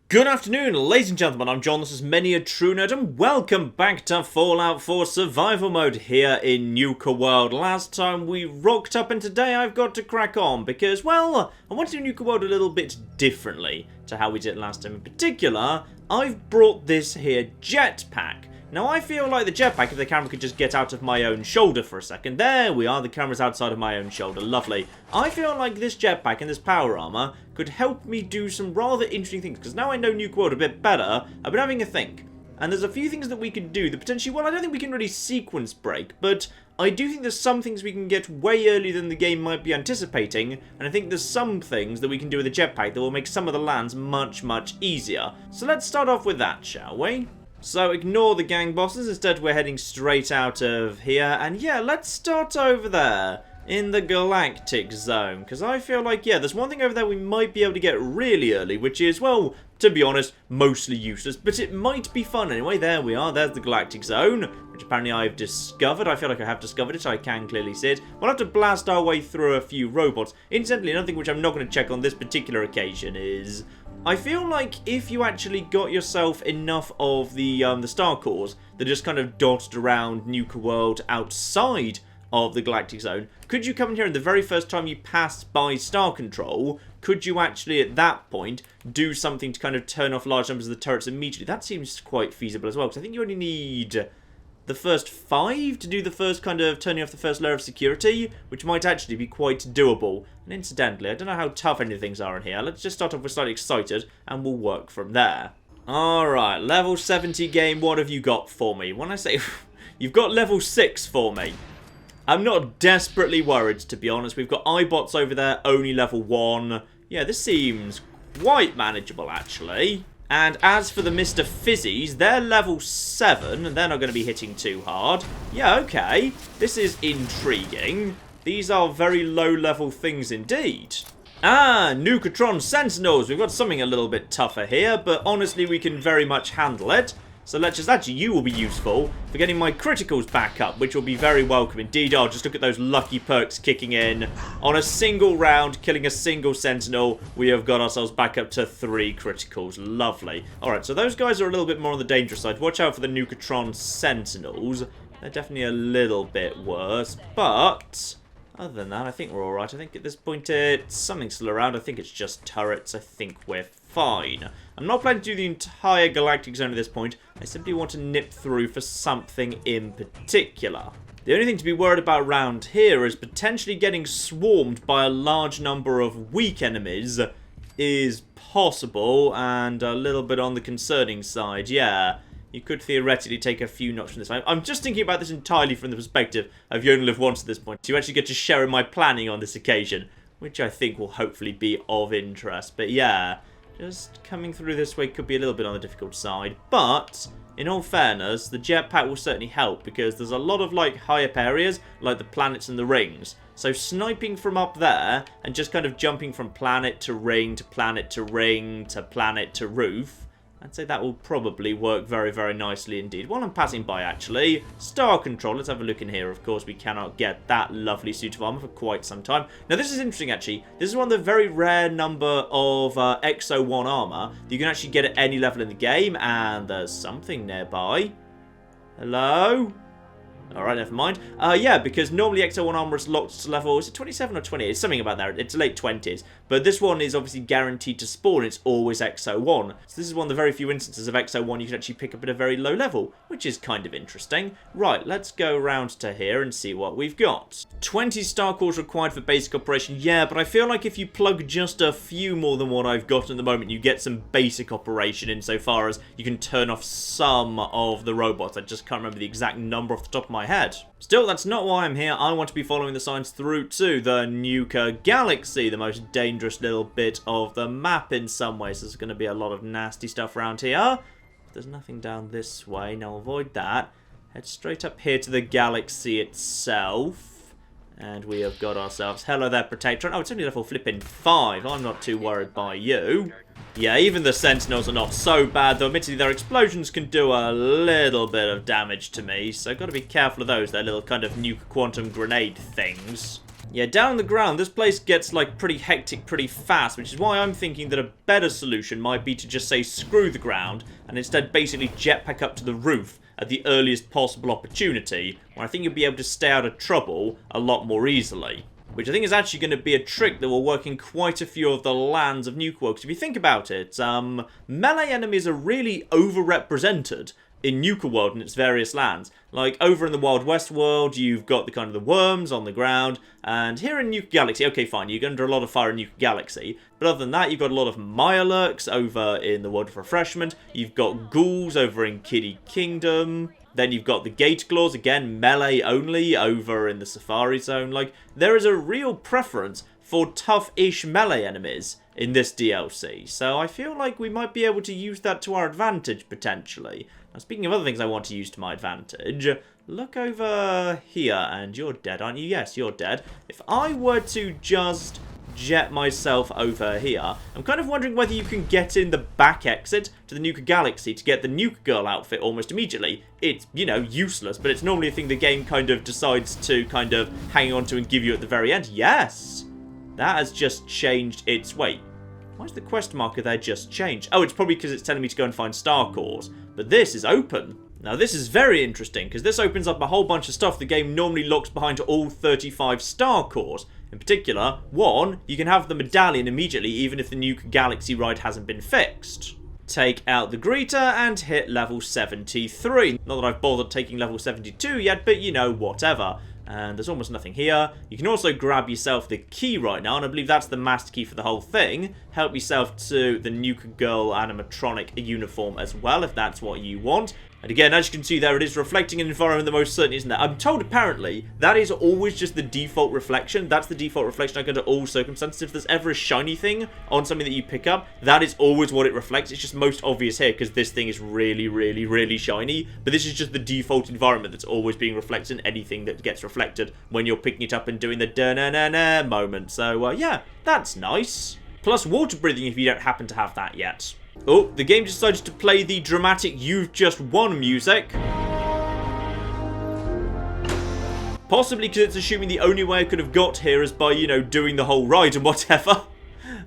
Good afternoon, ladies and gentlemen, I'm John, this is Many a True Nerd, and welcome back to Fallout 4 Survival Mode here in Nuka World. Last time we rocked up, and today I've got to crack on, because, well, I want to do Nuka World a little bit differently to how we did it last time. In particular, I've brought this here Jetpack. Now, I feel like the jetpack, if the camera could just get out of my own shoulder for a second. There we are, the camera's outside of my own shoulder. Lovely. I feel like this jetpack and this power armor could help me do some rather interesting things. Because now I know Nuka World a bit better, I've been having a think. And there's a few things that we could do that potentially, well, I don't think we can really sequence break. But I do think there's some things we can get way earlier than the game might be anticipating. And I think there's some things that we can do with the jetpack that will make some of the lands much, much easier. So let's start off with that, shall we? So ignore the gang bosses, instead we're heading straight out of here, and yeah, let's start over there, in the Galactic Zone, because I feel like, yeah, there's one thing over there we might be able to get really early, which is, well, to be honest, mostly useless, but it might be fun anyway. There we are, there's the Galactic Zone, which apparently I've discovered. I feel like I have discovered it, I can clearly see it. We'll have to blast our way through a few robots. Incidentally, another thing which I'm not going to check on this particular occasion is, I feel like if you actually got yourself enough of the Star Cores that just kind of dodged around Nuka World outside of the Galactic Zone, could you come in here and the very first time you passed by Star Control, could you actually at that point do something to kind of turn off large numbers of the turrets immediately? That seems quite feasible as well, because I think you only need the first 5 to do the first kind of turning off the first layer of security, which might actually be quite doable. And incidentally, I don't know how tough any things are in here. Let's just start off with slightly excited, and we'll work from there. Alright, level 70 game, what have you got for me? When I say, you've got level 6 for me. I'm not desperately worried, to be honest. We've got iBots over there, only level 1. Yeah, this seems quite manageable, actually. And as for the Mr. Fizzies, they're level 7, and they're not going to be hitting too hard. Yeah, okay. This is intriguing. These are very low-level things indeed. Ah, Nukatron Sentinels. We've got something a little bit tougher here, but honestly, we can very much handle it. So let's just, actually, you will be useful for getting my criticals back up, which will be very welcome indeed. Oh, just look at those lucky perks kicking in. On a single round, killing a single sentinel, we have got ourselves back up to 3 criticals. Lovely. Alright, so those guys are a little bit more on the dangerous side. Watch out for the Nukatron Sentinels. They're definitely a little bit worse, but other than that, I think we're alright. I think at this point it's something still around. I think it's just turrets. I think we're fine. I'm not planning to do the entire Galactic Zone at this point. I simply want to nip through for something in particular. The only thing to be worried about around here is potentially getting swarmed by a large number of weak enemies is possible and a little bit on the concerning side. Yeah, you could theoretically take a few knocks from this. I'm just thinking about this entirely from the perspective of you only live once at this point. So you actually get to share in my planning on this occasion, which I think will hopefully be of interest. But yeah, just coming through this way could be a little bit on the difficult side. But in all fairness, the jetpack will certainly help because there's a lot of like high up areas like the planets and the rings. So sniping from up there and just kind of jumping from planet to ring to planet to ring to planet to roof, I'd say that will probably work very, very nicely indeed. While I'm passing by, actually, Star Control. Let's have a look in here. Of course, we cannot get that lovely suit of armor for quite some time. Now, this is interesting, actually. This is one of the very rare number of Exo 1 armor that you can actually get at any level in the game, and there's something nearby. Hello? Alright, never mind. Yeah, because normally XO1 armor is locked to level, is it 27 or 28? It's something about that. It's late 20s. But this one is obviously guaranteed to spawn. It's always XO1. So this is one of the very few instances of XO1 you can actually pick up at a very low level, which is kind of interesting. Right, let's go around to here and see what we've got. 20 star cores required for basic operation. Yeah, but I feel like if you plug just a few more than what I've got at the moment, you get some basic operation insofar as you can turn off some of the robots. I just can't remember the exact number off the top of my head. Still, that's not why I'm here. I want to be following the signs through to the Nuka Galaxy, the most dangerous little bit of the map in some ways. There's going to be a lot of nasty stuff around here. There's nothing down this way. Now avoid that. Head straight up here to the galaxy itself. And we have got ourselves... Hello there, Protectron. Oh, it's only level flipping 5. I'm not too worried by you. Yeah, even the Sentinels are not so bad, though admittedly their explosions can do a little bit of damage to me, so got to be careful of those, their little kind of nuke quantum grenade things. Yeah, down on the ground, this place gets, like, pretty hectic pretty fast, which is why I'm thinking that a better solution might be to just say screw the ground, and instead basically jetpack up to the roof at the earliest possible opportunity, where I think you'll be able to stay out of trouble a lot more easily. Which I think is actually going to be a trick that will work in quite a few of the lands of Nuka World. Because if you think about it, melee enemies are really overrepresented in Nuka World and its various lands. Like, over in the Wild West world, you've got the kind of the worms on the ground, and here in Nuka Galaxy, okay, fine, you're under a lot of fire in Nuka Galaxy, but other than that, you've got a lot of Mirelurks over in the World of Refreshment, you've got ghouls over in Kiddie Kingdom, then you've got the Gate Claws, again, melee only, over in the Safari Zone. Like, there is a real preference for tough-ish melee enemies in this DLC, so I feel like we might be able to use that to our advantage, potentially. Now, speaking of other things I want to use to my advantage, look over here, and you're dead, aren't you? Yes, you're dead. If I were to just jet myself over here, I'm kind of wondering whether you can get in the back exit to the Nuka Galaxy to get the Nuka Girl outfit almost immediately. It's, you know, useless, but it's normally a thing the game kind of decides to kind of hang on to and give you at the very end. Yes! That has just changed its... Wait, why is the quest marker there just changed? Oh, it's probably because it's telling me to go and find star cores. But this is open. Now, this is very interesting, because this opens up a whole bunch of stuff the game normally locks behind all 35 star cores. In particular, one, you can have the medallion immediately, even if the Nuka Galaxy ride hasn't been fixed. Take out the greeter and hit level 73. Not that I've bothered taking level 72 yet, but you know, whatever. And there's almost nothing here. You can also grab yourself the key right now, and I believe that's the master key for the whole thing. Help yourself to the Nuka Girl animatronic uniform as well, if that's what you want. And again, as you can see there, it is reflecting an environment that most certainly isn't there. I'm told, apparently, that is always just the default reflection. That's the default reflection under all circumstances. If there's ever a shiny thing on something that you pick up, that is always what it reflects. It's just most obvious here, because this thing is really, really, really shiny. But this is just the default environment that's always being reflected in anything that gets reflected when you're picking it up and doing the da-na-na-na moment. So, yeah, that's nice. Plus water breathing if you don't happen to have that yet. Oh, the game decided to play the dramatic "You've Just Won" music. Possibly because it's assuming the only way I could have got here is by, you know, doing the whole ride and whatever.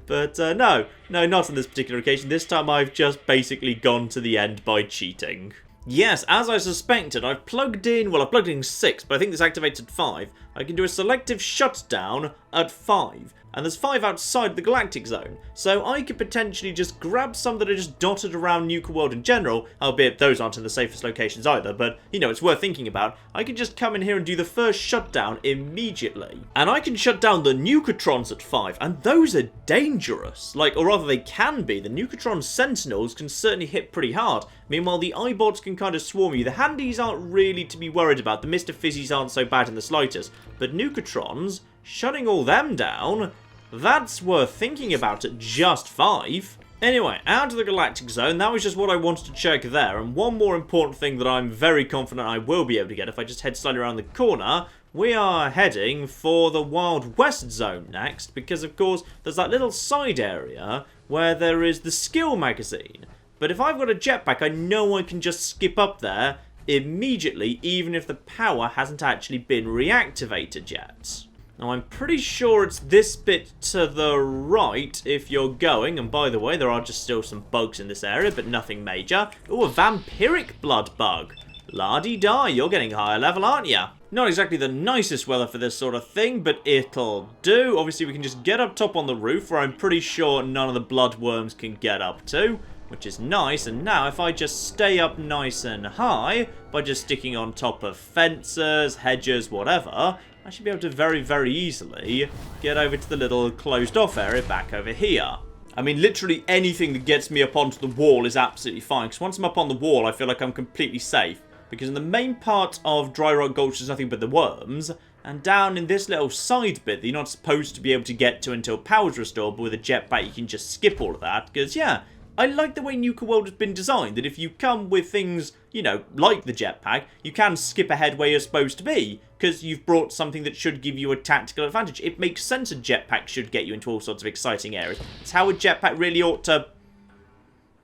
But no, not on this particular occasion. This time I've just basically gone to the end by cheating. Yes, as I suspected, I've plugged in 6, but I think this activates at 5. I can do a selective shutdown at 5. And there's 5 outside the Galactic Zone. So I could potentially just grab some that are just dotted around Nuka World in general, albeit those aren't in the safest locations either, but, you know, it's worth thinking about. I could just come in here and do the first shutdown immediately. And I can shut down the Nukatrons at 5, and those are dangerous. Like, or rather they can be. The Nukatron Sentinels can certainly hit pretty hard. Meanwhile, the iBots can kind of swarm you. The Handies aren't really to be worried about. The Mr. Fizzies aren't so bad in the slightest. But Nukatrons, shutting all them down, that's worth thinking about at just 5. Anyway, out of the Galactic Zone, that was just what I wanted to check there. And one more important thing that I'm very confident I will be able to get if I just head slightly around the corner, we are heading for the Wild West Zone next, because of course there's that little side area where there is the skill magazine. But if I've got a jetpack, I know I can just skip up there immediately, even if the power hasn't actually been reactivated yet. Now, I'm pretty sure it's this bit to the right if you're going, and by the way, there are just still some bugs in this area, but nothing major. Ooh, a vampiric blood bug. La-di-da, you're getting higher level, aren't ya? Not exactly the nicest weather for this sort of thing, but it'll do. Obviously, we can just get up top on the roof, where I'm pretty sure none of the bloodworms can get up to, which is nice. And now, if I just stay up nice and high, by just sticking on top of fences, hedges, whatever, I should be able to very, very easily get over to the little closed-off area back over here. I mean, literally anything that gets me up onto the wall is absolutely fine, because once I'm up on the wall, I feel like I'm completely safe. Because in the main part of Rock Gulch, there's nothing but the worms, and down in this little side bit that you're not supposed to be able to get to until power's restored, but with a jetpack you can just skip all of that, because, yeah, I like the way Nuka World has been designed, that if you come with things, you know, like the jetpack, you can skip ahead where you're supposed to be, because you've brought something that should give you a tactical advantage. It makes sense a jetpack should get you into all sorts of exciting areas. It's how a jetpack really ought to...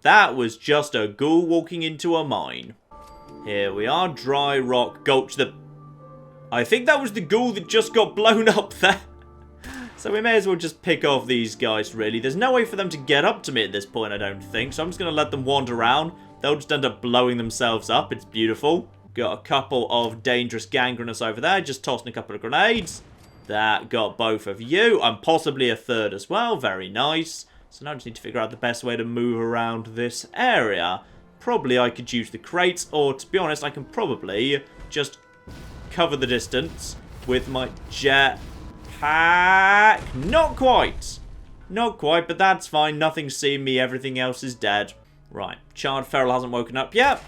That was just a ghoul walking into a mine. Here we are, Rock Gulch. I think that was the ghoul that just got blown up there. So we may as well just pick off these guys, really. There's no way for them to get up to me at this point, I don't think. So I'm just going to let them wander around. They'll just end up blowing themselves up. It's beautiful. Got a couple of dangerous gangrenous over there. Just tossing a couple of grenades. That got both of you. And possibly a third as well. Very nice. So now I just need to figure out the best way to move around this area. Probably I could use the crates. Or, to be honest, I can probably just cover the distance with my jetpack. Not quite. Not quite, but that's fine. Nothing's seen me. Everything else is dead. Right. Charred Feral hasn't woken up yet.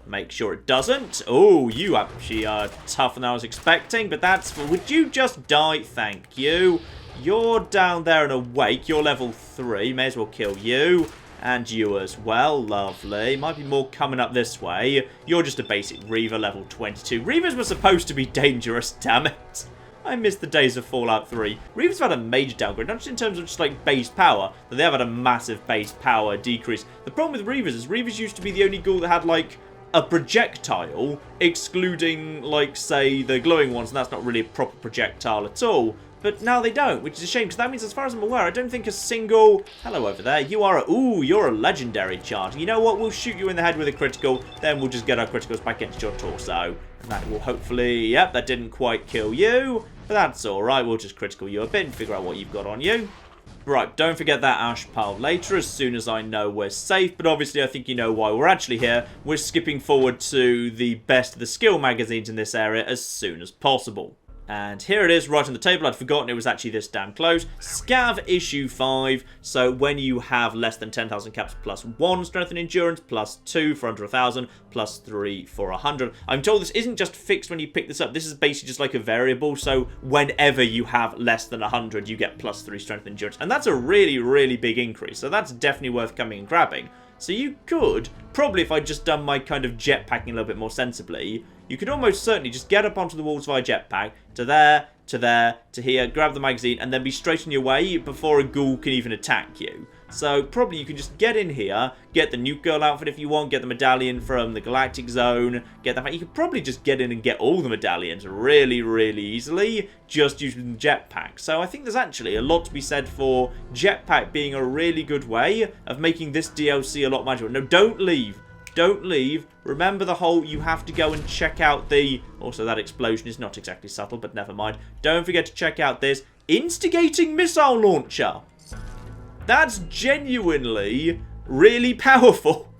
Make sure it doesn't. Oh, you actually are tougher than I was expecting, but that's... Would you just die? Thank you. You're down there and awake. You're level 3. May as well kill you. And you as well. Lovely. Might be more coming up this way. You're just a basic Reaver, level 22. Reavers were supposed to be dangerous, damn it. I miss the days of Fallout 3. Reavers have had a major downgrade, not just in terms of just like base power, but they have had a massive base power decrease. The problem with Reavers is Reavers used to be the only ghoul that had like a projectile, excluding like say the glowing ones, and that's not really a proper projectile at all. But now they don't, which is a shame, because that means, as far as I'm aware, I don't think a single... Hello over there. You are a... Ooh, you're a legendary charge. You know what? We'll shoot you in the head with a critical, then we'll just get our criticals back into your torso. And that will hopefully... Yep, that didn't quite kill you. But that's alright. We'll just critical you a bit and figure out what you've got on you. Right, don't forget that ash pile later as soon as I know we're safe. But obviously, I think you know why we're actually here. We're skipping forward to the best of the skill magazines in this area as soon as possible. And here it is, right on the table. I'd forgotten it was actually this damn close. Scav issue 5. So when you have less than 10,000 caps, plus 1 strength and endurance, plus 2 for under 1,000, plus 3 for 100. I'm told this isn't just fixed when you pick this up. This is basically just like a variable. So whenever you have less than 100, you get plus 3 strength and endurance. And that's a really, really big increase. So that's definitely worth coming and grabbing. So you could, probably if I'd just done my kind of jetpacking a little bit more sensibly, you could almost certainly just get up onto the walls via jetpack, to there, to here, grab the magazine, and then be straight on your way before a ghoul can even attack you. So probably you can just get in here, get the Nuka Girl outfit if you want, get the medallion from the Galactic Zone, get that. You could probably just get in and get all the medallions really, really easily, just using the jetpack. So I think there's actually a lot to be said for jetpack being a really good way of making this DLC a lot magical. No, don't leave. Don't leave. Remember the whole, you have to go and check out the... Also, that explosion is not exactly subtle, but never mind. Don't forget to check out this instigating missile launcher. That's genuinely really powerful.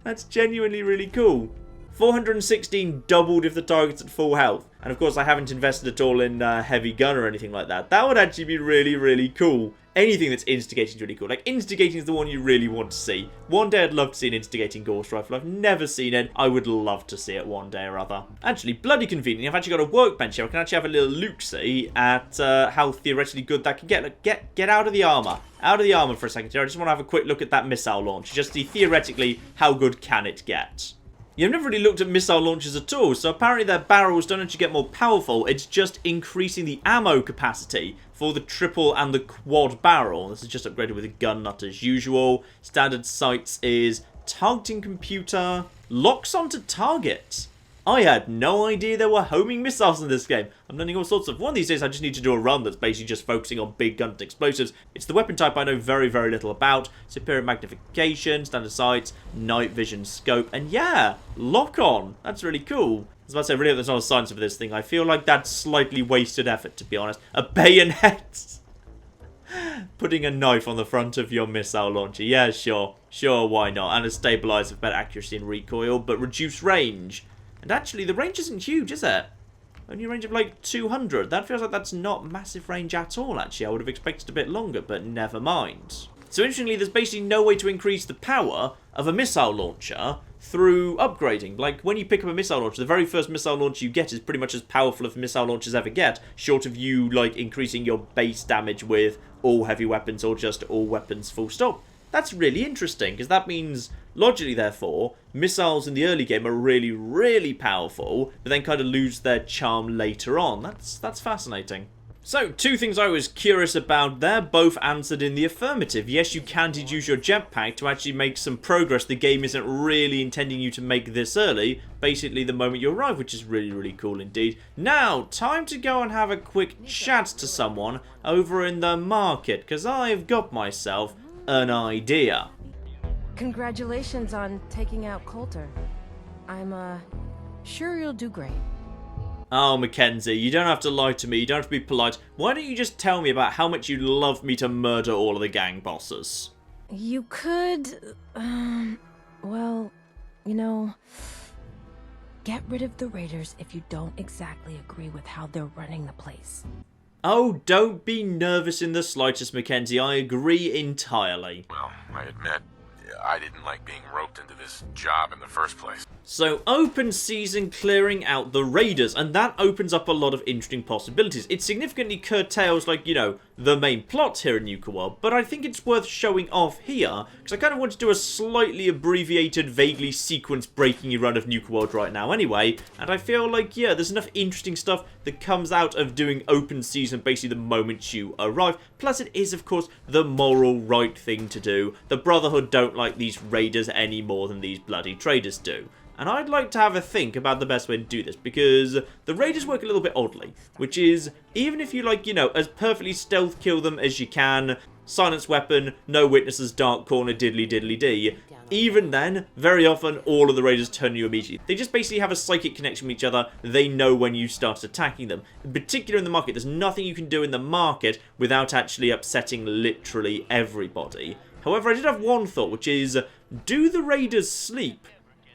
That's genuinely really cool. 416 doubled if the target's at full health. And of course, I haven't invested at all in heavy gun or anything like that. That would actually be really, really cool. Anything that's instigating is really cool. Like, instigating is the one you really want to see. One day I'd love to see an instigating ghost rifle. I've never seen it. I would love to see it one day or other. Actually, bloody convenient. I've actually got a workbench here. I can actually have a little look-see at how theoretically good that can get. Like, get out of the armor. Out of the armor for a second here. I just want to have a quick look at that missile launch. Just see theoretically how good can it get. You've never really looked at missile launchers at all, so apparently their barrels don't actually get more powerful, it's just increasing the ammo capacity for the triple and the quad barrel. This is just upgraded with a gun nut as usual. Standard sights is targeting computer, locks onto target. I had no idea there were homing missiles in this game. I'm learning all sorts of... One of these days I just need to do a run that's basically just focusing on big guns and explosives. It's the weapon type I know very, very little about. Superior magnification, standard sights, night vision scope, and yeah, lock on. That's really cool. I was about to say, really hope there's not a silencer for this thing. I feel like that's slightly wasted effort, to be honest. A bayonet! Putting a knife on the front of your missile launcher. Yeah, sure. Sure, why not? And a stabilizer for better accuracy and recoil, but reduced range. And actually, the range isn't huge, is it? Only a range of like 200. That feels like that's not massive range at all, actually. I would have expected a bit longer, but never mind. So interestingly, there's basically no way to increase the power of a missile launcher through upgrading. Like, when you pick up a missile launcher, the very first missile launcher you get is pretty much as powerful as missile launchers ever get, short of you, like, increasing your base damage with all heavy weapons or just all weapons full stop. That's really interesting, because that means, logically, therefore, missiles in the early game are really, really powerful, but then kind of lose their charm later on. That's fascinating. So, two things I was curious about there, both answered in the affirmative. Yes, you can use your jetpack to actually make some progress. The game isn't really intending you to make this early, basically the moment you arrive, which is really, really cool indeed. Now, time to go and have a quick chat to someone over in the market, because I've got myself an idea. Congratulations on taking out Coulter. I'm, sure you'll do great. Oh, Mackenzie, you don't have to lie to me, you don't have to be polite. Why don't you just tell me about how much you'd love me to murder all of the gang bosses? You could, well, you know, get rid of the Raiders if you don't exactly agree with how they're running the place. Oh, don't be nervous in the slightest, Mackenzie. I agree entirely. Well, I admit, I didn't like being roped into this job in the first place. So, open season clearing out the Raiders, and that opens up a lot of interesting possibilities. It significantly curtails, like, you know, the main plot here in Nuka World, but I think it's worth showing off here, because I kind of want to do a slightly abbreviated, vaguely sequenced breaking run of Nuka World right now anyway, and I feel like, yeah, there's enough interesting stuff that comes out of doing open season basically the moment you arrive. Plus, it is, of course, the moral right thing to do. The Brotherhood don't like these Raiders any more than these bloody traders do. And I'd like to have a think about the best way to do this, because the Raiders work a little bit oddly, which is, even if you, like, you know, as perfectly stealth kill them as you can, silence weapon, no witnesses, dark corner, diddly diddly dee, even then, very often, all of the Raiders turn on you immediately. They just basically have a psychic connection with each other. They know when you start attacking them. In particular in the market, there's nothing you can do in the market without actually upsetting literally everybody. However, I did have one thought, which is, do the Raiders sleep?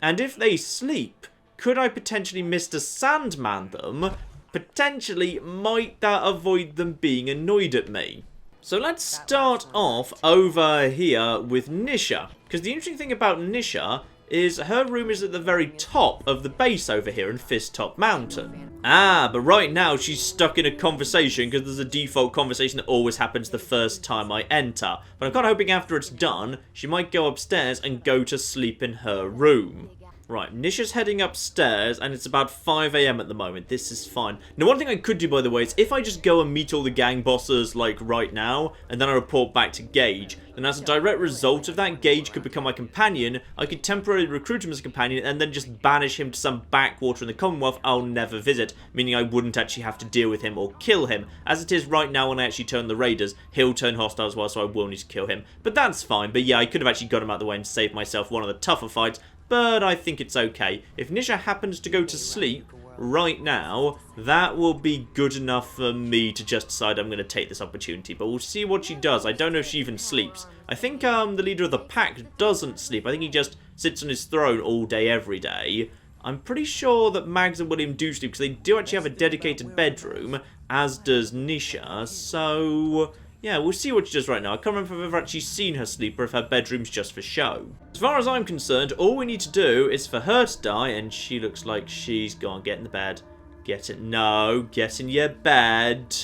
And if they sleep, could I potentially Mr. Sandman them? Potentially, might that avoid them being annoyed at me? So let's start off over here with Nisha. Because the interesting thing about Nisha is her room is at the very top of the base over here in Fist Top Mountain. Ah, but right now she's stuck in a conversation because there's a default conversation that always happens the first time I enter. But I'm kind of hoping after it's done, she might go upstairs and go to sleep in her room. Right, Nisha's heading upstairs, and it's about 5 AM at the moment. This is fine. Now, one thing I could do, by the way, is if I just go and meet all the gang bosses, like, right now, and then I report back to Gage, then as a direct result of that, Gage could become my companion. I could temporarily recruit him as a companion, and then just banish him to some backwater in the Commonwealth I'll never visit, meaning I wouldn't actually have to deal with him or kill him. As it is right now, when I actually turn the Raiders, he'll turn hostile as well, so I will need to kill him. But that's fine. But yeah, I could have actually got him out of the way and saved myself one of the tougher fights, but I think it's okay. If Nisha happens to go to sleep right now, that will be good enough for me to just decide I'm going to take this opportunity. But we'll see what she does. I don't know if she even sleeps. I think the leader of the pack doesn't sleep. I think he just sits on his throne all day, every day. I'm pretty sure that Mags and William do sleep, because they do actually have a dedicated bedroom, as does Nisha. So yeah, we'll see what she does right now. I can't remember if I've ever actually seen her sleep or if her bedroom's just for show. As far as I'm concerned, all we need to do is for her to die, and she looks like she's gone. Get in the bed. Get it. No, get in your bed.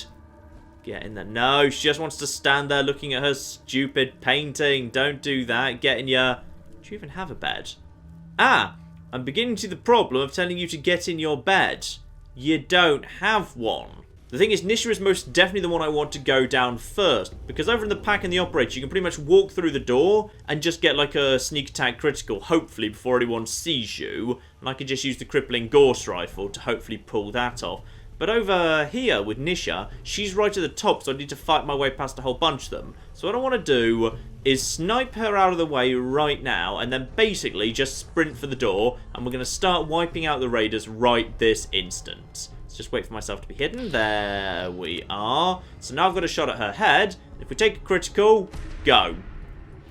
Get in there. No, she just wants to stand there looking at her stupid painting. Don't do that. Get in your... Do you even have a bed? Ah, I'm beginning to see the problem of telling you to get in your bed. You don't have one. The thing is, Nisha is most definitely the one I want to go down first, because over in the pack and the operator, you can pretty much walk through the door and just get like a sneak attack critical, hopefully, before anyone sees you, and I can just use the crippling Gauss rifle to hopefully pull that off. But over here with Nisha, she's right at the top, so I need to fight my way past a whole bunch of them. So what I want to do is snipe her out of the way right now, and then basically just sprint for the door, and we're going to start wiping out the Raiders right this instant. Just wait for myself to be hidden. There we are. So now I've got a shot at her head. If we take a critical, go.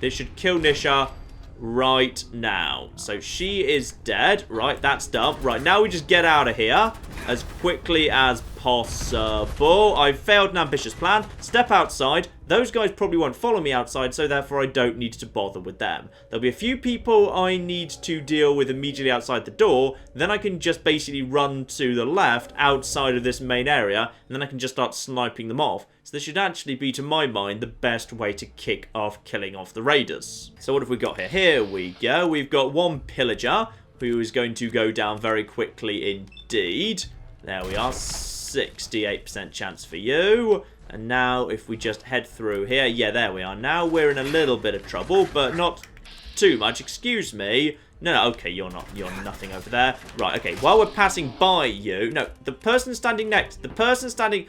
This should kill Nisha right now. So she is dead. Right, that's done. Right, now we just get out of here as quickly as possible. I failed an ambitious plan. Step outside. Those guys probably won't follow me outside, so therefore I don't need to bother with them. There'll be a few people I need to deal with immediately outside the door. Then I can just basically run to the left outside of this main area, and then I can just start sniping them off. So this should actually be, to my mind, the best way to kick off killing off the Raiders. So what have we got here? Here we go. We've got one pillager who is going to go down very quickly indeed. There we are. 68% chance for you. And now if we just head through here. Yeah, there we are. Now we're in a little bit of trouble, but not too much. Excuse me. No, okay, you're nothing over there. Right, okay, while we're passing by you, no, the person standing next, the person standing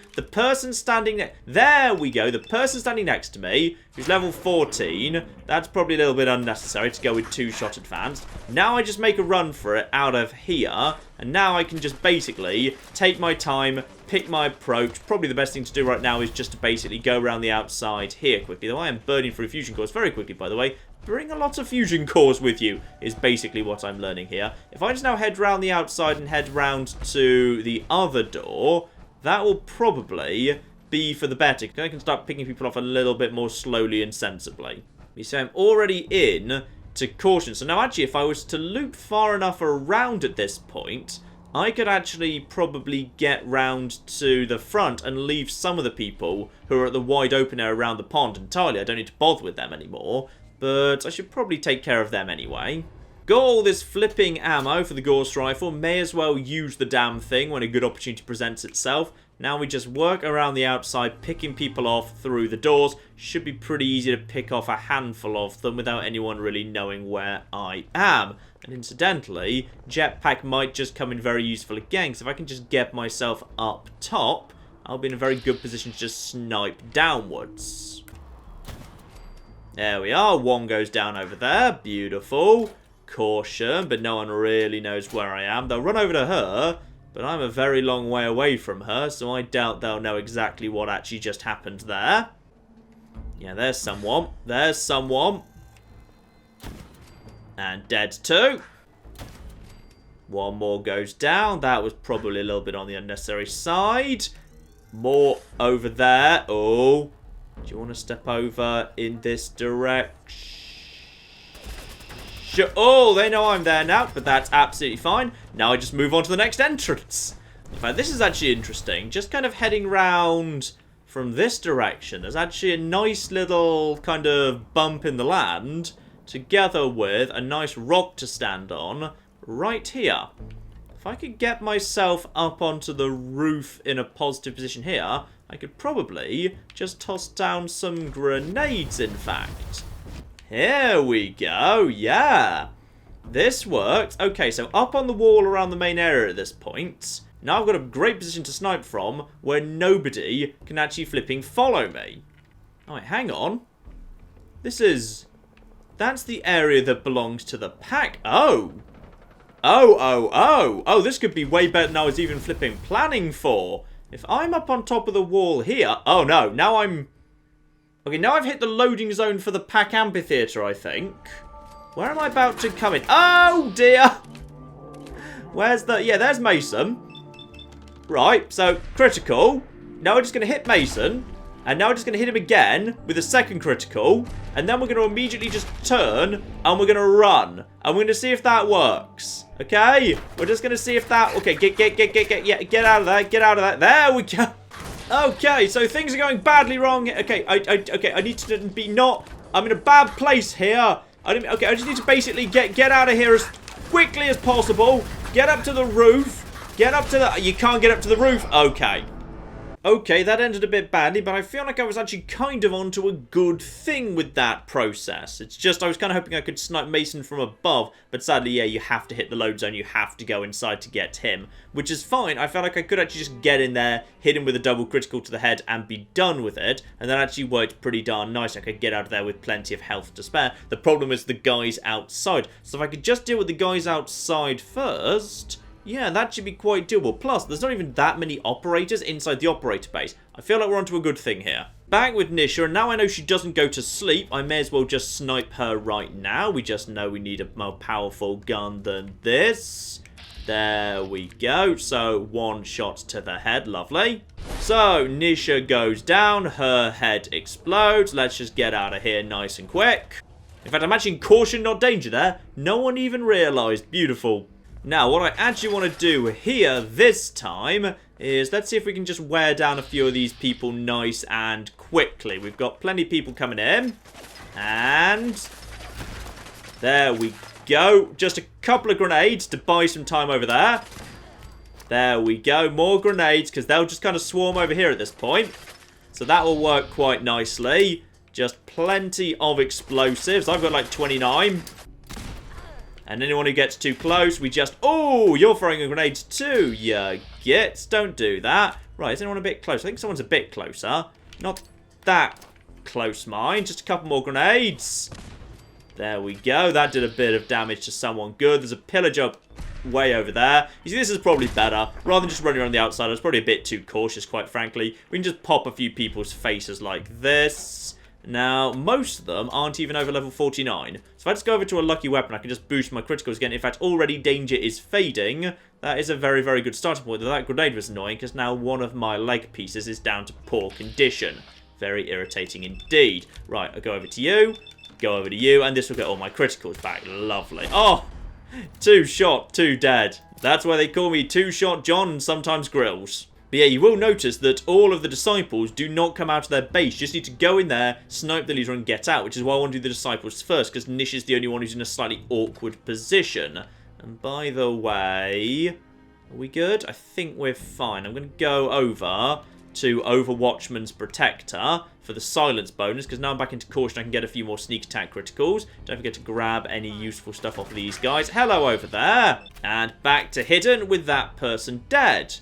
there we go, the person standing next to me, who's level 14, that's probably a little bit unnecessary to go with 2-shot advanced. Now I just make a run for it out of here, and now I can just basically take my time, pick my approach. Probably the best thing to do right now is just to basically go around the outside here quickly, though I am burning through fusion cores very quickly, by the way. Bring a lot of fusion cores with you is basically what I'm learning here. If I just now head round the outside and head round to the other door, that will probably be for the better. I can start picking people off a little bit more slowly and sensibly. You see, I'm already in to caution. So now actually, if I was to loop far enough around at this point, I could actually probably get round to the front and leave some of the people who are at the wide open area around the pond entirely. I don't need to bother with them anymore. But I should probably take care of them anyway. Got all this flipping ammo for the Gauss rifle. May as well use the damn thing when a good opportunity presents itself. Now we just work around the outside, picking people off through the doors. Should be pretty easy to pick off a handful of them without anyone really knowing where I am. And incidentally, Jetpack might just come in very useful again. Because if I can just get myself up top, I'll be in a very good position to just snipe downwards. There we are. One goes down over there. Beautiful. Caution, but no one really knows where I am. They'll run over to her, but I'm a very long way away from her, so I doubt they'll know exactly what actually just happened there. Yeah, there's someone. There's someone. And dead too. One more goes down. That was probably a little bit on the unnecessary side. More over there. Oh. Do you want to step over in this direction? Oh, they know I'm there now, but that's absolutely fine. Now I just move on to the next entrance. In fact, this is actually interesting. Just kind of heading round from this direction. There's actually a nice little kind of bump in the land, together with a nice rock to stand on right here. If I could get myself up onto the roof in a positive position here, I could probably just toss down some grenades, in fact. Here we go, yeah. This worked. Okay, so up on the wall around the main area at this point. Now I've got a great position to snipe from, where nobody can actually flipping follow me. Alright, hang on. That's the area that belongs to the pack. Oh, this could be way better than I was even flipping planning for. If I'm up on top of the wall here... Oh, no. Now I'm... Okay, now I've hit the loading zone for the pack amphitheater, I think. Where am I about to come in? Oh, dear. Where's the... Yeah, there's Mason. Right, so critical. Now we're just going to hit Mason. And now we're just going to hit him again with a second critical. And then we're going to immediately just turn and we're going to run. And we're going to see if that works. Okay? We're just going to see if that... Okay, get out of there. Get out of there. There we go. Okay, so things are going badly wrong. Okay, I need to be not... I'm in a bad place here. I just need to basically get out of here as quickly as possible. Get up to the roof. Get up to the... You can't get up to the roof. Okay. Okay, that ended a bit badly, but I feel like I was actually kind of onto a good thing with that process. It's just I was kind of hoping I could snipe Mason from above, but sadly, yeah, you have to hit the load zone. You have to go inside to get him, which is fine. I felt like I could actually just get in there, hit him with a double critical to the head, and be done with it, and that actually worked pretty darn nice. I could get out of there with plenty of health to spare. The problem is the guys outside, so if I could just deal with the guys outside first... Yeah, that should be quite doable. Plus, there's not even that many operators inside the operator base. I feel like we're onto a good thing here. Back with Nisha, and now I know she doesn't go to sleep. I may as well just snipe her right now. We just know we need a more powerful gun than this. There we go. So, one shot to the head. Lovely. So, Nisha goes down. Her head explodes. Let's just get out of here nice and quick. In fact, I'm actually in caution, not danger there. No one even realised. Beautiful. Now, what I actually want to do here this time is let's see if we can just wear down a few of these people nice and quickly. We've got plenty of people coming in. And there we go. Just a couple of grenades to buy some time over there. There we go. More grenades, because they'll just kind of swarm over here at this point. So that will work quite nicely. Just plenty of explosives. I've got like 29. And anyone who gets too close, we just... Oh, you're throwing a grenade too, you gits. Don't do that. Right, is anyone a bit close? I think someone's a bit closer. Not that close, mind. Just a couple more grenades. There we go. That did a bit of damage to someone. Good. There's a pillager way over there. You see, this is probably better. Rather than just running around the outside, I was probably a bit too cautious, quite frankly. We can just pop a few people's faces like this. Now, most of them aren't even over level 49. So if I just go over to a lucky weapon, I can just boost my criticals again. In fact, already danger is fading. That is a very, very good starting point. That grenade was annoying because now one of my leg pieces is down to poor condition. Very irritating indeed. Right, I'll go over to you. Go over to you. And this will get all my criticals back. Lovely. Oh, 2 shot, 2 dead. That's why they call me 2-Shot John and sometimes Grills. But yeah, you will notice that all of the disciples do not come out of their base. You just need to go in there, snipe the leader and get out, which is why I want to do the disciples first, because Nish is the only one who's in a slightly awkward position. And by the way, are we good? I think we're fine. I'm going to go over to Overwatchman's Protector for the silence bonus, because now I'm back into caution. I can get a few more sneak attack criticals. Don't forget to grab any useful stuff off of these guys. Hello over there. And back to hidden with that person dead.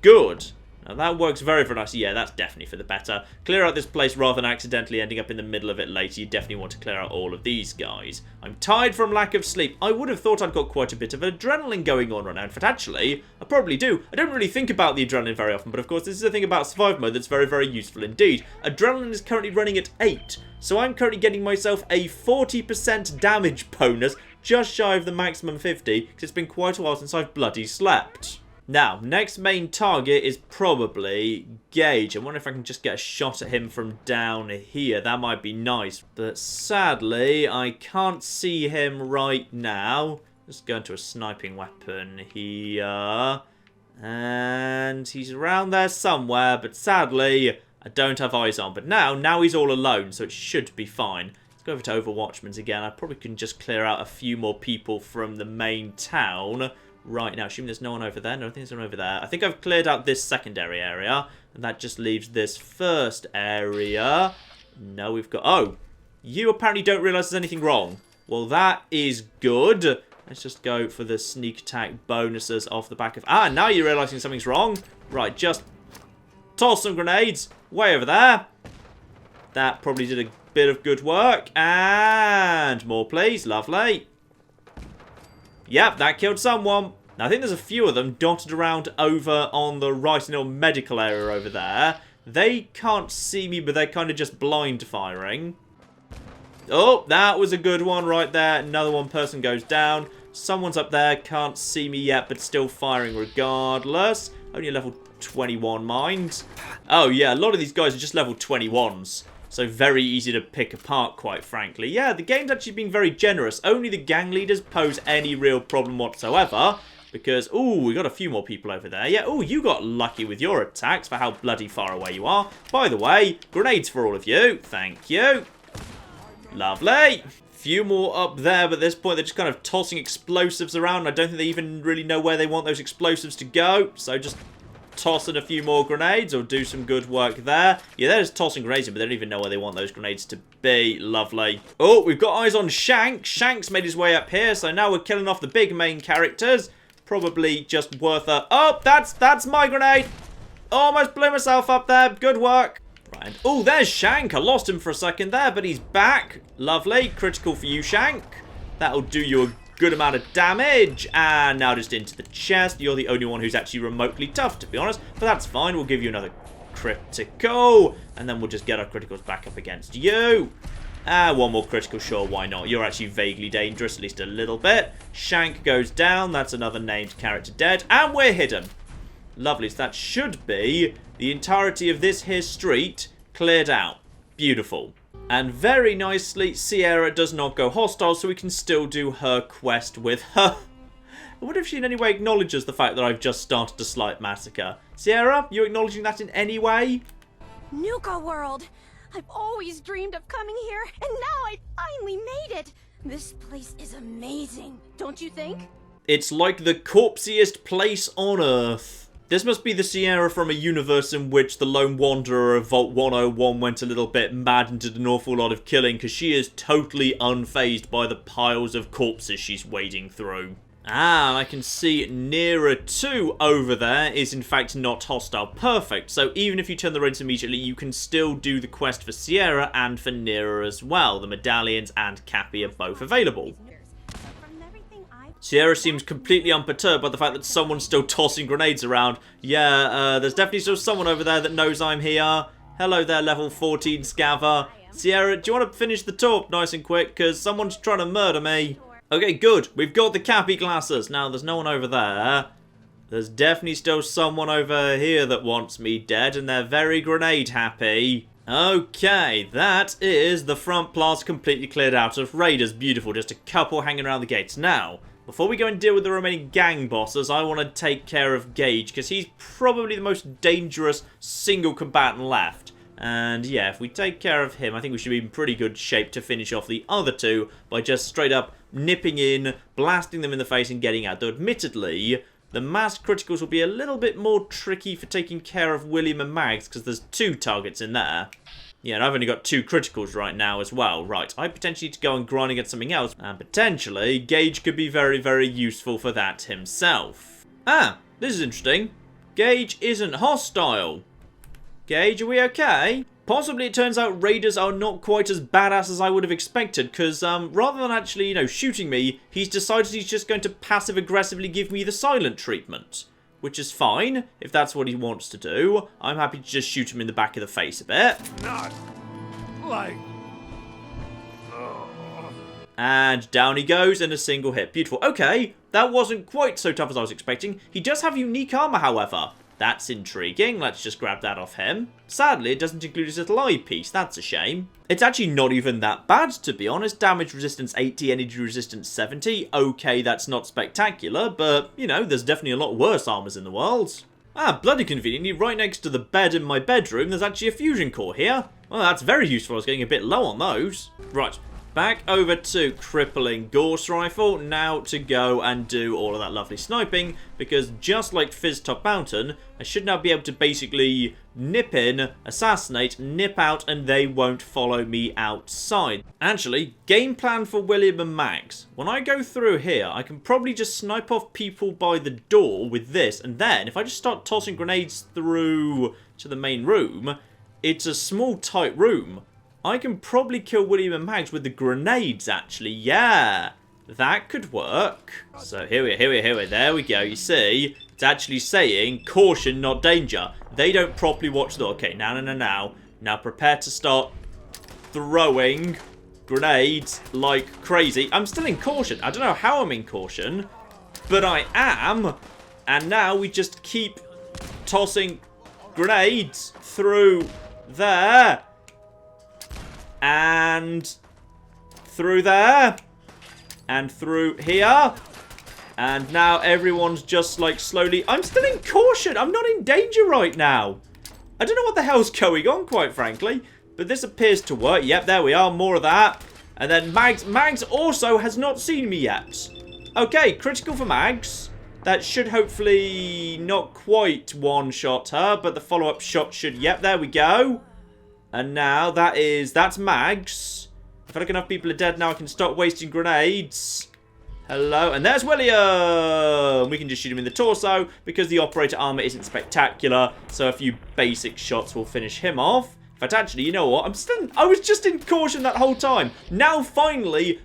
Good. Now that works very, very nicely. Yeah, that's definitely for the better. Clear out this place rather than accidentally ending up in the middle of it later. You definitely want to clear out all of these guys. I'm tired from lack of sleep. I would have thought I'd got quite a bit of adrenaline going on right now. In fact, actually, I probably do. I don't really think about the adrenaline very often, but of course, this is the thing about survival mode that's very, very useful indeed. Adrenaline is currently running at 8, so I'm currently getting myself a 40% damage bonus, just shy of the maximum 50, because it's been quite a while since I've bloody slept. Now, next main target is probably Gage. I wonder if I can just get a shot at him from down here. That might be nice. But sadly, I can't see him right now. Let's go into a sniping weapon here. And he's around there somewhere. But sadly, I don't have eyes on. But now he's all alone, so it should be fine. Let's go over to Overwatchman's again. I probably can just clear out a few more people from the main town right now. Assuming there's no one over there. No, I think there's no one over there. I think I've cleared out this secondary area. And that just leaves this first area. No, we've got... Oh, you apparently don't realise there's anything wrong. Well, that is good. Let's just go for the sneak attack bonuses off the back of... Ah, now you're realising something's wrong. Right, just toss some grenades way over there. That probably did a bit of good work. And more, please. Lovely. Yep, that killed someone. Now, I think there's a few of them dotted around over on the right in a little medical area over there. They can't see me, but they're kind of just blind firing. Oh, that was a good one right there. Another one person goes down. Someone's up there, can't see me yet, but still firing regardless. Only a level 21, mind. Oh, yeah, a lot of these guys are just level 21s. So very easy to pick apart, quite frankly. Yeah, the game's actually been very generous. Only the gang leaders pose any real problem whatsoever. Because, ooh, we got a few more people over there. Yeah, ooh, you got lucky with your attacks for how bloody far away you are. By the way, grenades for all of you. Thank you. Lovely. Few more up there, but at this point they're just kind of tossing explosives around. I don't think they even really know where they want those explosives to go. So just toss in a few more grenades or do some good work there. Yeah, they're just tossing grenades in, but they don't even know where they want those grenades to be. Lovely. Oh, we've got eyes on Shank. Shank's made his way up here, so now we're killing off the big main characters. Probably just worth a... Oh, that's my grenade. Almost blew myself up there. Good work. Right. Oh, there's Shank. I lost him for a second there, but he's back. Lovely. Critical for you, Shank. That'll do you a good amount of damage. And now just into the chest. You're the only one who's actually remotely tough, to be honest. But that's fine. We'll give you another critical. And then we'll just get our criticals back up against you. One more critical, sure, why not? You're actually vaguely dangerous, at least a little bit. Shank goes down. That's another named character dead. And we're hidden. Lovely. So that should be the entirety of this here street cleared out. Beautiful. And very nicely, Sierra does not go hostile, so we can still do her quest with her. I wonder if she in any way acknowledges the fact that I've just started a slight massacre. Sierra, you acknowledging that in any way? Nuka World! I've always dreamed of coming here, and now I finally made it! This place is amazing, don't you think? It's like the corpsiest place on Earth. This must be the Sierra from a universe in which the Lone Wanderer of Vault 101 went a little bit mad and did an awful lot of killing, because she is totally unfazed by the piles of corpses she's wading through. Ah, I can see nearer 2 over there is in fact not hostile. Perfect. So even if you turn the raiders immediately, you can still do the quest for Sierra and for Nearer as well. The medallions and Cappy are both available. Sierra seems completely unperturbed by the fact that someone's still tossing grenades around. Yeah, there's definitely still someone over there that knows I'm here. Hello there, level 14 Scavver. Sierra, do you want to finish the talk nice and quick? Because someone's trying to murder me. Okay, good. We've got the Cappy glasses. Now, there's no one over there. There's definitely still someone over here that wants me dead, and they're very grenade happy. Okay, that is the front plaza completely cleared out of raiders. Beautiful, just a couple hanging around the gates. Now, before we go and deal with the remaining gang bosses, I want to take care of Gage, because he's probably the most dangerous single combatant left. And yeah, if we take care of him, I think we should be in pretty good shape to finish off the other 2 by just straight up nipping in, blasting them in the face and getting out. Though admittedly, the mass criticals will be a little bit more tricky for taking care of William and Mags, because there's 2 targets in there. Yeah, and I've only got 2 criticals right now as well. Right, I potentially need to go and grind against something else. And potentially, Gage could be very, very useful for that himself. Ah, this is interesting. Gage isn't hostile. Gage, are we okay? Possibly it turns out raiders are not quite as badass as I would have expected, because rather than actually, shooting me, he's decided he's just going to passive-aggressively give me the silent treatment. Which is fine, if that's what he wants to do. I'm happy to just shoot him in the back of the face a bit. Not like... And down he goes in a single hit. Beautiful. Okay, that wasn't quite so tough as I was expecting. He does have unique armor, however. That's intriguing. Let's just grab that off him. Sadly, it doesn't include his little eyepiece. That's a shame. It's actually not even that bad, to be honest. Damage resistance 80, energy resistance 70. Okay, that's not spectacular, but, there's definitely a lot worse armors in the world. Ah, bloody conveniently, right next to the bed in my bedroom, there's actually a fusion core here. Well, that's very useful. I was getting a bit low on those. Right. Back over to Crippling Gorse Rifle, now to go and do all of that lovely sniping, because just like Fizz Top Mountain, I should now be able to basically nip in, assassinate, nip out, and they won't follow me outside. Actually, game plan for William and Mags. When I go through here, I can probably just snipe off people by the door with this, and then if I just start tossing grenades through to the main room, it's a small, tight room. I can probably kill William and Mags with the grenades, actually. Yeah, that could work. So here we are. There we go. You see, it's actually saying caution, not danger. They don't properly watch the... Okay, now. Now prepare to start throwing grenades like crazy. I'm still in caution. I don't know how I'm in caution, but I am. And now we just keep tossing grenades through there. And through there. And through here. And now everyone's just like slowly... I'm still in caution. I'm not in danger right now. I don't know what the hell's going on, quite frankly. But this appears to work. Yep, there we are. More of that. And then Mags. Mags also has not seen me yet. Okay, critical for Mags. That should hopefully not quite one-shot her. But the follow-up shot should... Yep, there we go. And now that's Mags. I feel like enough people are dead now. I can stop wasting grenades. Hello. And there's William. We can just shoot him in the torso because the operator armor isn't spectacular. So a few basic shots will finish him off. In fact, actually, you know what? I was just in caution that whole time. Now, finally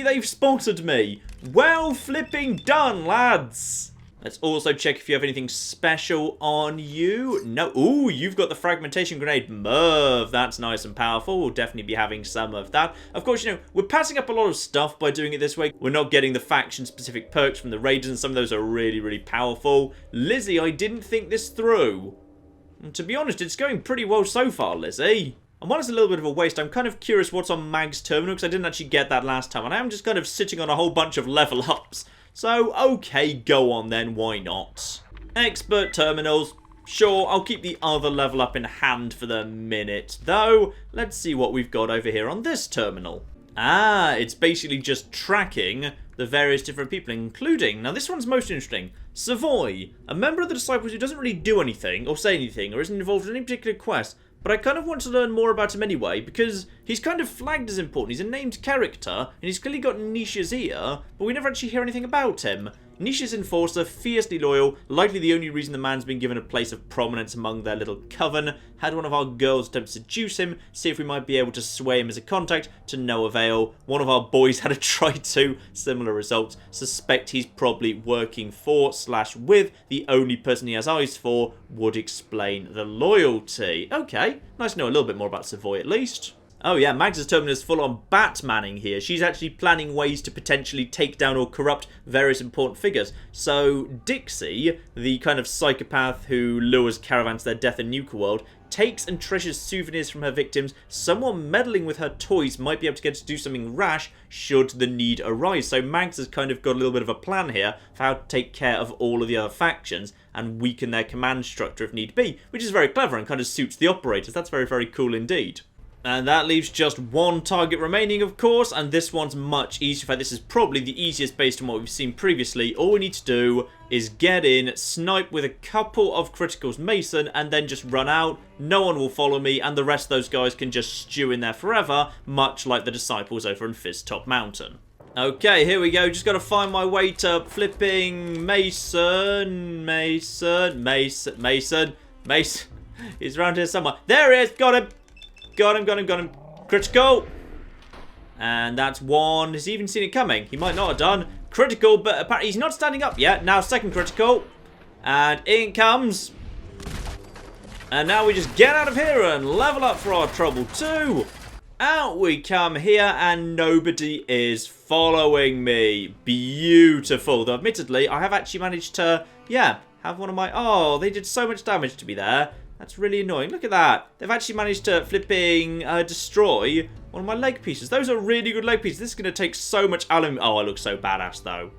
they've spotted me. Well flipping done, lads. Let's also check if you have anything special on you. No. Ooh, you've got the fragmentation grenade. Merv, that's nice and powerful. We'll definitely be having some of that. Of course, we're passing up a lot of stuff by doing it this way. We're not getting the faction-specific perks from the raiders, and some of those are really, really powerful. Lizzie, I didn't think this through. And to be honest, it's going pretty well so far, Lizzie. And while it's a little bit of a waste, I'm kind of curious what's on Mag's terminal, because I didn't actually get that last time. And I am just kind of sitting on a whole bunch of level ups. So, okay, go on then, why not? Expert terminals. Sure, I'll keep the other level up in hand for the minute. Though, let's see what we've got over here on this terminal. Ah, it's basically just tracking the various different people, including, now this one's most interesting, Savoy, a member of the Disciples who doesn't really do anything, or say anything, or isn't involved in any particular quest, but I kind of want to learn more about him anyway, because he's kind of flagged as important. He's a named character, and he's clearly got Nisha's ear, but we never actually hear anything about him. Nisha's enforcer, fiercely loyal, likely the only reason the man's been given a place of prominence among their little coven. Had one of our girls attempt to seduce him, see if we might be able to sway him as a contact, to no avail. One of our boys had a try to, similar results. Suspect he's probably working for / with the only person he has eyes for, would explain the loyalty. Okay, nice to know a little bit more about Savoy at least. Oh yeah, Mags has told me there's full-on Batmaning here. She's actually planning ways to potentially take down or corrupt various important figures. So Dixie, the kind of psychopath who lures caravans to their death in Nuka World, takes and treasures souvenirs from her victims. Someone meddling with her toys might be able to get her to do something rash should the need arise. So Mags has kind of got a little bit of a plan here for how to take care of all of the other factions and weaken their command structure if need be, which is very clever and kind of suits the operators. That's very, very cool indeed. And that leaves just one target remaining, of course, and this one's much easier. In fact, this is probably the easiest based on what we've seen previously. All we need to do is get in, snipe with a couple of criticals Mason, and then just run out. No one will follow me, and the rest of those guys can just stew in there forever, much like the Disciples over in Fizz Top Mountain. Okay, here we go. Just got to find my way to flipping Mason. He's around here somewhere. There he is. Got him. Got him. Critical. And that's one. Has he even seen it coming? He might not have done. Critical, but apparently he's not standing up yet. Now second critical. And in comes. And now we just get out of here and level up for our trouble too. Out we come here and nobody is following me. Beautiful. Though admittedly, I have actually managed to, have one of my... Oh, they did so much damage to me there. That's really annoying. Look at that. They've actually managed to flipping destroy one of my leg pieces. Those are really good leg pieces. This is going to take so much aluminium. Oh, I look so badass, though.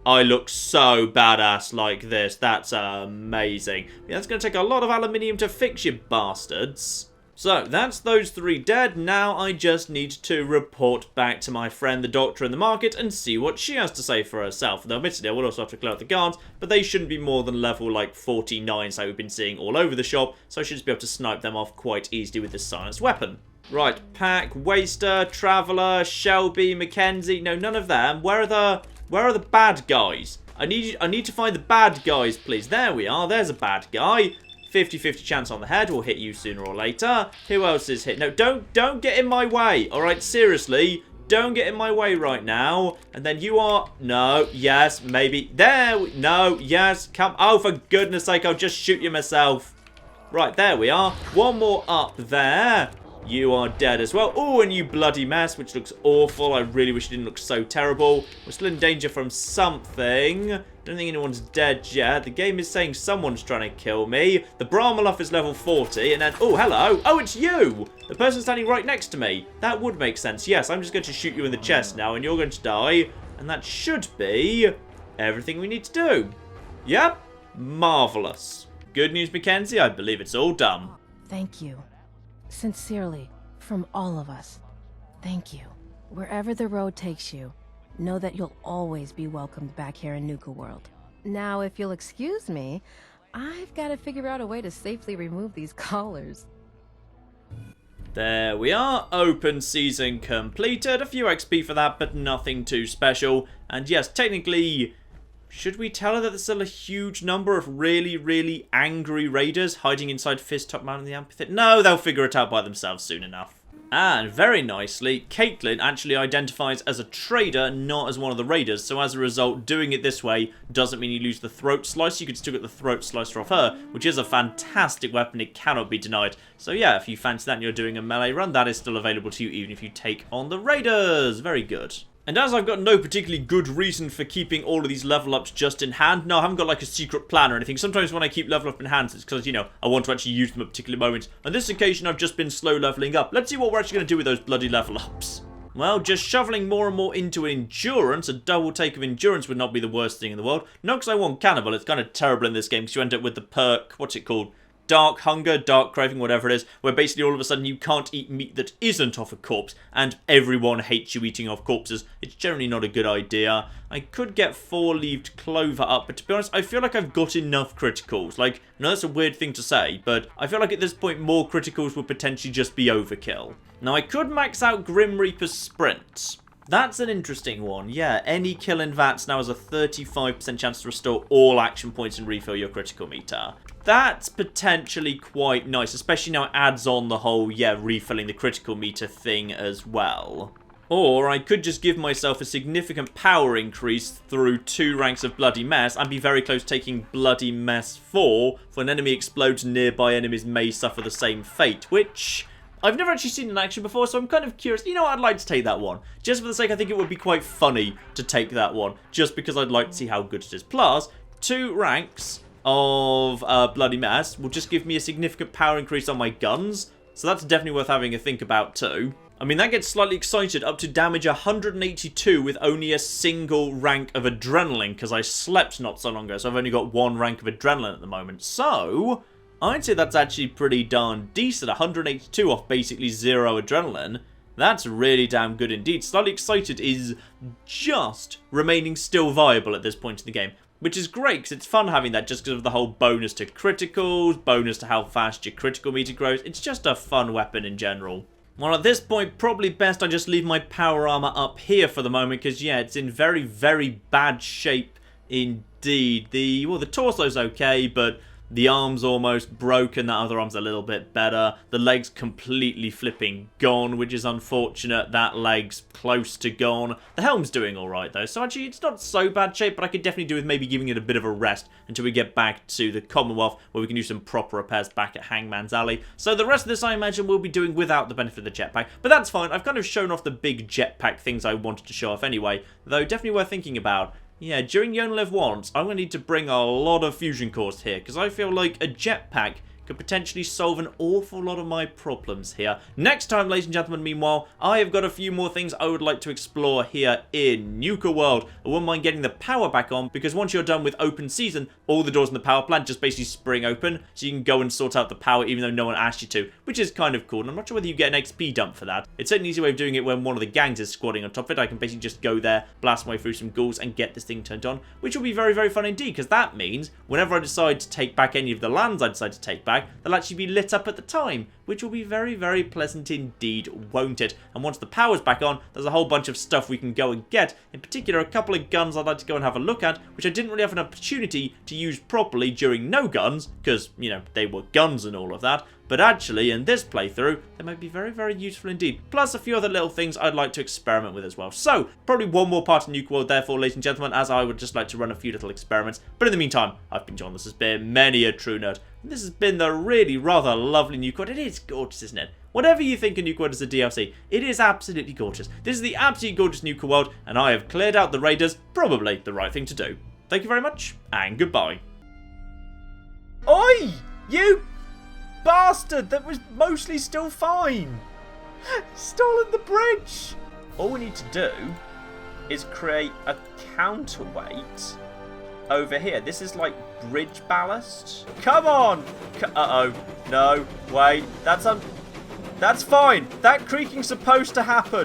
I look so badass like this. That's amazing. Yeah, that's going to take a lot of aluminium to fix, you bastards. So, that's those three dead. Now I just need to report back to my friend the doctor in the market and see what she has to say for herself. Though admittedly I will also have to clear out the guards, but they shouldn't be more than level like 49, so we've been seeing all over the shop, so I should just be able to snipe them off quite easily with this silenced weapon. Right, Pack, Waster, Traveller, Shelby, Mackenzie. No, none of them. Where are the bad guys? I need to find the bad guys, please. There we are. There's a bad guy. 50-50 chance on the head. Will hit you sooner or later. Who else is hit? No, don't get in my way. All right, seriously. Don't get in my way right now. And then you are... No, yes, maybe. There. No, yes. Come. Oh, for goodness sake, I'll just shoot you myself. Right, there we are. One more up there. You are dead as well. Oh, and you bloody mess, which looks awful. I really wish it didn't look so terrible. We're still in danger from something. Don't think anyone's dead yet. The game is saying someone's trying to kill me. The Brahmalov is level 40, and then... Oh, hello. Oh, it's you. The person standing right next to me. That would make sense. Yes, I'm just going to shoot you in the chest now, and you're going to die. And that should be everything we need to do. Yep. Marvellous. Good news, Mackenzie. I believe it's all done. Thank you. Sincerely, from all of us. Thank you. Wherever the road takes you, know that you'll always be welcomed back here in Nuka World. Now, if you'll excuse me, I've got to figure out a way to safely remove these collars. There we are. Open season completed. A few XP for that, but nothing too special. And yes, technically... Should we tell her that there's still a huge number of really, really angry raiders hiding inside Fizz Top Mountain in the amphitheater? No, they'll figure it out by themselves soon enough. And very nicely, Caitlin actually identifies as a trader, not as one of the raiders. So as a result, doing it this way doesn't mean you lose the throat slice. You can still get the throat slicer off her, which is a fantastic weapon. It cannot be denied. So yeah, if you fancy that and you're doing a melee run, that is still available to you even if you take on the raiders. Very good. And as I've got no particularly good reason for keeping all of these level ups just in hand, no, I haven't got like a secret plan or anything. Sometimes when I keep level up in hand, it's because, you know, I want to actually use them at particular moments. On this occasion, I've just been slow leveling up. Let's see what we're actually going to do with those bloody level ups. Well, just shoveling more and more into endurance. A double take of endurance would not be the worst thing in the world. No, because I want cannibal. It's kind of terrible in this game because you end up with the perk, what's it called? dark hunger, dark craving, whatever it is, where basically all of a sudden you can't eat meat that isn't off a corpse, and everyone hates you eating off corpses. It's generally not a good idea. I could get 4-leaved clover up, but to be honest, I feel like I've got enough criticals. Like, I know that's a weird thing to say, but I feel like at this point more criticals would potentially just be overkill. Now, I could max out Grim Reaper's Sprint. That's an interesting one. Yeah, any kill in VATS now has a 35% chance to restore all action points and refill your critical meter. That's potentially quite nice, especially now it adds on the whole, yeah, refilling the critical meter thing as well. Or I could just give myself a significant power increase through 2 ranks of Bloody Mess and be very close to taking Bloody Mess 4. For an enemy explodes, nearby enemies may suffer the same fate, which I've never actually seen in action before, so I'm kind of curious. You know what? I'd like to take that one. Just for the sake, I think it would be quite funny to take that one, just because I'd like to see how good it is. Plus, 2 ranks of Bloody Mess will just give me a significant power increase on my guns, so that's definitely worth having a think about too. I mean, that gets slightly excited up to damage 182 with only a single rank of adrenaline, because I slept not so long ago, so I've only got 1 rank of adrenaline at the moment. So I'd say that's actually pretty darn decent. 182 off basically 0 adrenaline. That's really damn good indeed. Slightly excited is just remaining still viable at this point in the game, which is great because it's fun having that just because of the whole bonus to criticals, bonus to how fast your critical meter grows. It's just a fun weapon in general. Well, at this point, probably best I just leave my power armor up here for the moment because, yeah, it's in very, very bad shape indeed. The torso's okay, but the arm's almost broken. That other arm's a little bit better. The leg's completely flipping gone, which is unfortunate. That leg's close to gone. The helm's doing alright, though. So actually, it's not so bad shape, but I could definitely do with maybe giving it a bit of a rest until we get back to the Commonwealth, where we can do some proper repairs back at Hangman's Alley. So the rest of this, I imagine, we'll be doing without the benefit of the jetpack. But that's fine. I've kind of shown off the big jetpack things I wanted to show off anyway, though definitely worth thinking about. Yeah, during You Only Live Once, I'm going to need to bring a lot of fusion cores here, because I feel like a jetpack could potentially solve an awful lot of my problems here. Next time, ladies and gentlemen, meanwhile, I have got a few more things I would like to explore here in Nuka World. I wouldn't mind getting the power back on, because once you're done with open season, all the doors in the power plant just basically spring open, so you can go and sort out the power even though no one asked you to, which is kind of cool. And I'm not sure whether you get an XP dump for that. It's certainly an easy way of doing it when one of the gangs is squatting on top of it. I can basically just go there, blast my way through some ghouls, and get this thing turned on, which will be very, very fun indeed, because that means whenever I decide to take back any of the lands I decide to take back, they'll actually be lit up at the time, which will be very, very pleasant indeed, won't it? And once the power's back on, there's a whole bunch of stuff we can go and get. In particular, a couple of guns I'd like to go and have a look at, which I didn't really have an opportunity to use properly during No Guns, because, you know, they were guns and all of that. But actually, in this playthrough, they might be very, very useful indeed. Plus a few other little things I'd like to experiment with as well. So, probably one more part of Nuka World, therefore, ladies and gentlemen, as I would just like to run a few little experiments. But in the meantime, I've been John. This has been Many a True Nerd. And this has been the really rather lovely Nuka World. It is gorgeous, isn't it? Whatever you think of Nuka World as a DLC, it is absolutely gorgeous. This is the absolutely gorgeous Nuka World, and I have cleared out the raiders. Probably the right thing to do. Thank you very much, and goodbye. Oi! You bastard! That was mostly still fine. Stolen the bridge! All we need to do is create a counterweight over here. This is like bridge ballast. Come on! Uh-oh. No. Wait. That's fine. That creaking's supposed to happen.